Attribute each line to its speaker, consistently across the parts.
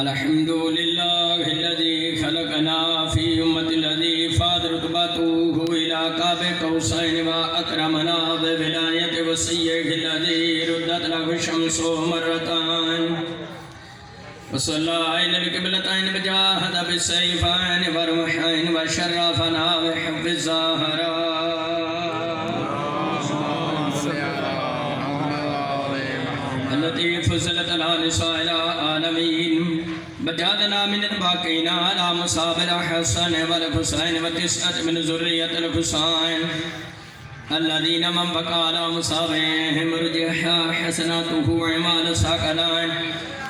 Speaker 1: الحمد لله الذي خلقنا في أمة الذي فاض رتبته إلى قاب قوسين وأكرمنا بولاية وصيه الذي ردت له الشمس مرتان وصلى إلى القبلتين وجاهد بالسيفين والرمحين وشرفنا بحب الزهراء التي فزلت على نساء العالمين بجادنا من الباقين على مصاب الحسن والحسين وتسعة من ذرية الحسين الذين من بقى على مصابهم رجح حسناته عمال الثقلين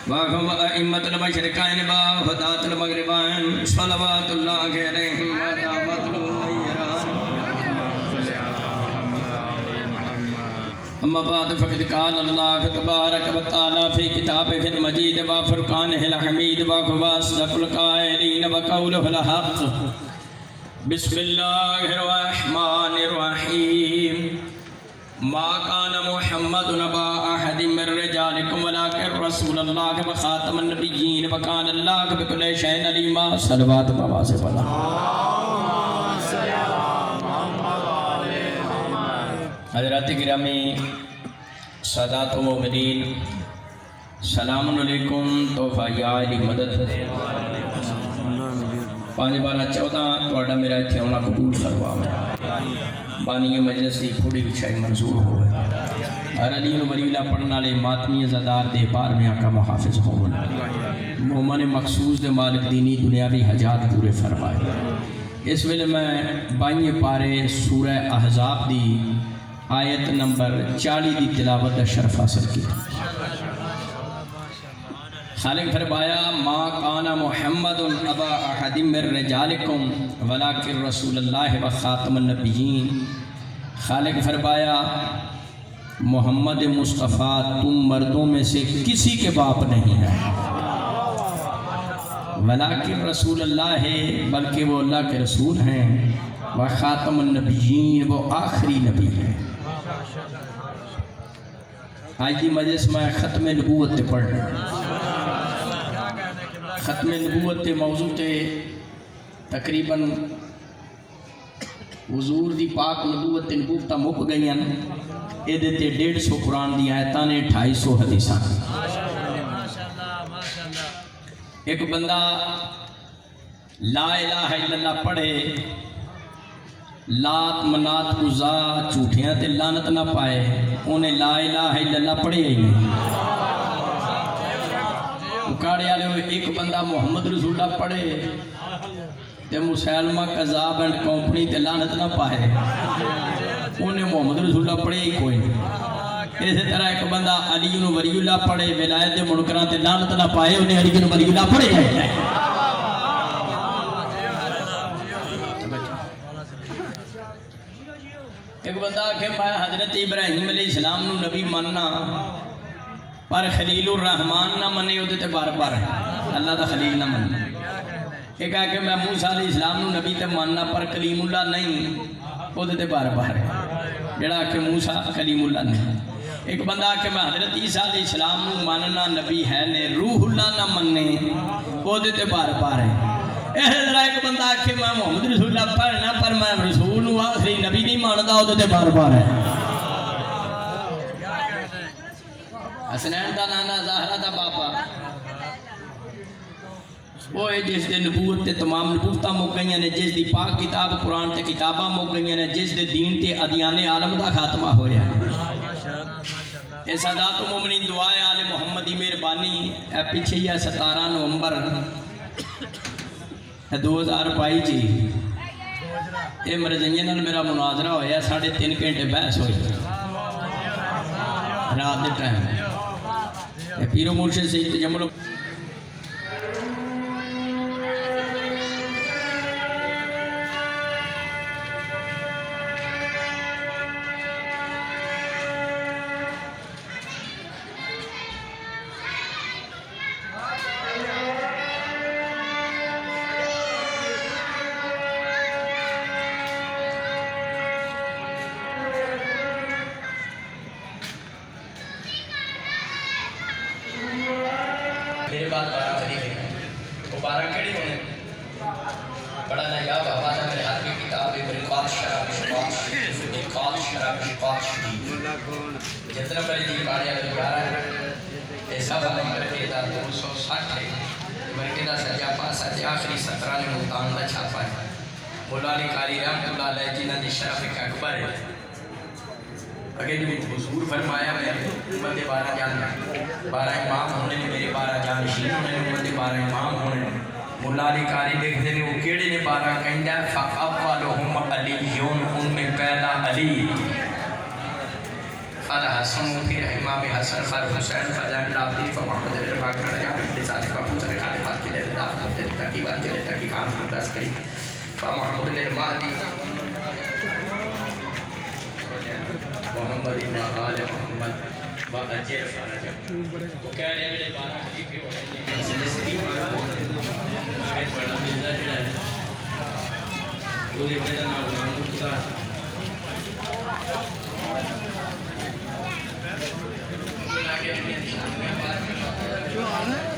Speaker 1: وهم أئمة المشرقين وهداة المغربين صلوات الله عليهم ودامت الخيرات. أما بعد فقد قال الله تبارك وتعالى في كتابه المجيد وفرقانه الحميد وهو أصدق القائلين وقوله الحق. بسم الله الرحمن الرحيم. ما كان محمد نبا أحد من رجالكم ولكن رسول الله وخاتم النبيين وكان الله بكل شيء عليما. صلوات بابا سے پڑھا. حضرات گرامی سادات و مومنین سلام علیکم. توفہ یا علی مدد 5/12/14 توڑا میرا اتھے ہونا قبول فرما میں بانی مجلس دی پھوڑی بچھائی منظور ہوئے. اور علی ولی اللہ پڑھنا لے ماتمی زدار دے بار میں آقا محافظ ہوئے. مومن مخصوص دے مالک دینی دنیاوی حجات پورے فرمائے. اس ویلے میں 22 پارے سورہ احزاب دی آیت نمبر 40 دی تلاوت دا شرف حاصل کی. خالق فرمایا ما کان محمد ابا احد من رجالکم ولکن رسول اللہ و خاتم النبیین. خالق فرمایا محمد مصطفیٰ تم مردوں میں سے کسی کے باپ نہیں ہے، ولکن رسول اللہ ہے بلکہ وہ اللہ کے رسول ہیں، و خاتم النبیین وہ آخری نبی ہیں. آج کی مجلس میں ختم نبوت تے پڑھ رہا ہوں. ختم نبوت تے موضوع تے تقریباً حضور دی پاک نبوت تے نبوتہ مک گئی ہیں. یہ دیتے 150 قرآن دی آیتان 250 حدیثاں. ایک بندہ لا الہ الا اللہ پڑھے، لات منات عزا جھوٹیاں تے لعنت نہ پائے، انہیں لا الہ الا اللہ پڑھے ہی نہیں. اکاڑے والے ہوئے ایک بندہ محمد رسول اللہ پڑھے تے مسلمہ کذاب اینڈ کمپنی تے لعنت نہ پائے، انہیں محمد رسول اللہ پڑھے ہی کوئی نہیں. اسی طرح ایک بندہ علی ولی اللہ پڑھے، ولایت منکراں تے لعنت نہ پائے، انہیں علی ولی اللہ پڑھے ہی نہیں. ایک بندہ کہ میں حضرت ابراہیم علیہ السلام نو نبی ماننا پر خلیل الرحمن نہ منے ہوتے تے بار بار اللہ دا خلیل نہ ماننا. ایک ہے کہ میں موسیٰ علیہ السلام نو نبی تے ماننا پر کلیم اللہ نہیں ہوتے تے بار بار جڑا کہ موسیٰ کلیم اللہ نہیں. ایک بندہ کہ میں حضرت عیسیٰ علیہ السلام نو ماننا نبی ہے نے روح اللہ نہ مننے ہوتے تے بار بار ہے. ایک بندہ کہ میں محمد رسول اللہ پڑھنا پر میں رسول آخری نبی نہیں مانتا ہوتے بار بار ہے. حسنین دا نانا زہرہ دا باپا وہ ہے جس دے نبوت تے تمام نبوتہ مک گئی نے، جس دی پاک کتاب قرآن تے کتابہ مک گئی نے، جس دے دین تے ادیان عالم دا خاتمہ ہو رہا ہے. اے سادات و مومنین دعائے آل محمدی مہربانی. اے پیچھے یا 17 نومبر 2022 جی یہ مرزنجے نال میرا مناظرہ ہویا، 3.5 گھنٹے بحث ہوئی رات دے ٹائم. پیرو مرشد سے تجمل میرے بعد 12 خلیفے ہیں، وہ 12 کیڑے ہونے بڑا نایاب آواز ہے میرے ہاتھ کی کتاب ہے برکات شراب شراب جتنا بڑی دی پاڑیا دی 11 ہے ایسا بڑا مرکے دا 260 ہے مرکے دا سجا پاسا جی آخری 17 نے ملتان دا چھاپا ہے مولا علی قاری رحمت اللہ علیہ جنہ دی شرف ایک اکبر ہے اگر جو حضور فرمایا میں امت 12 جان 12 امام ہونے نے میرے 12 جانشین ہونے نے امت 12 امام ہونے نے مولا علی قاری دیکھتے ہیں وہ کیڑے نے 12 کہندہ فَأَوَّلُهُمْ عَلِيٌّ ان میں پہلا علی فَلَا حسن پھر امام حسن فر حسین فَجَانِ الْعَبْدِ فَمَحْمَدِ الْرَبَاقِ رَجَانِ لِسَانِ فَحُسَنِ خَالِفَاتِ کے لئے داخل تحقیبات کے لئے تحقیقان مدرس کری فَمَحْمَدِ الْمَهْدِ محمد ابن آل محمد وَأَجِرْ فَرَجَ وہ کہہ رہے ہیں میرے 12 خلیفے ہو رہے ہیں سلسلی آیت بڑا ملدہ جڑا ہے وہ دیکھنے کا نام محمد خدا جو آنا ہے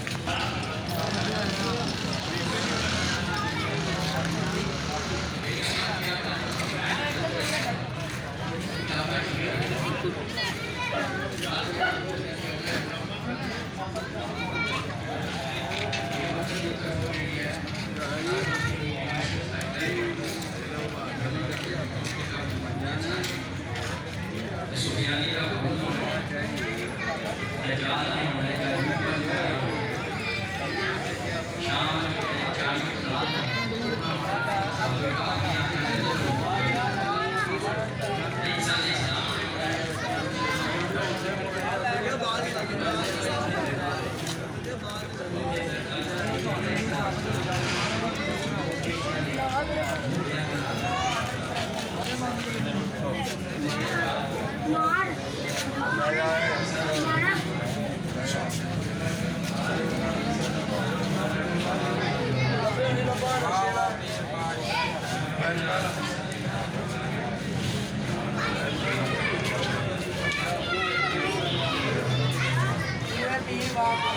Speaker 2: Wow.